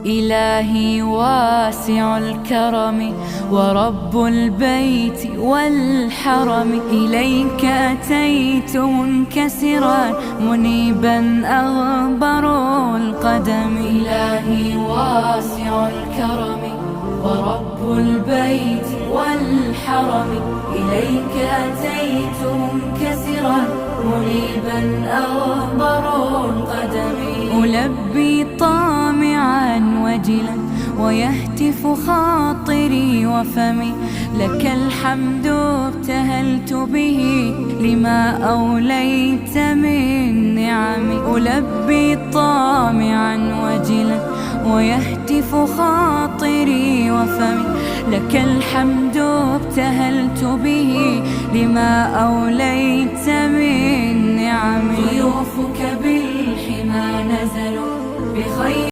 إلهي واسع الكرم ورب البيت والحرم، إليك أتيت منكسرا منيبا أغبر القدم. إلهي واسع الكرم ورب البيت والحرم، إليك أتيت منكسرا منيبا أغبر القدم. ألبي طامعا وجلا ويهتف خاطري وفمي، لك الحمد ابتهلت به لما أوليت من نعمي. ألبي طامعا وجلا ويهتف خاطري وفمي، لك الحمد ابتهلت به لما أوليت من نعمي. ضيوفك بالحمى نزلوا بخير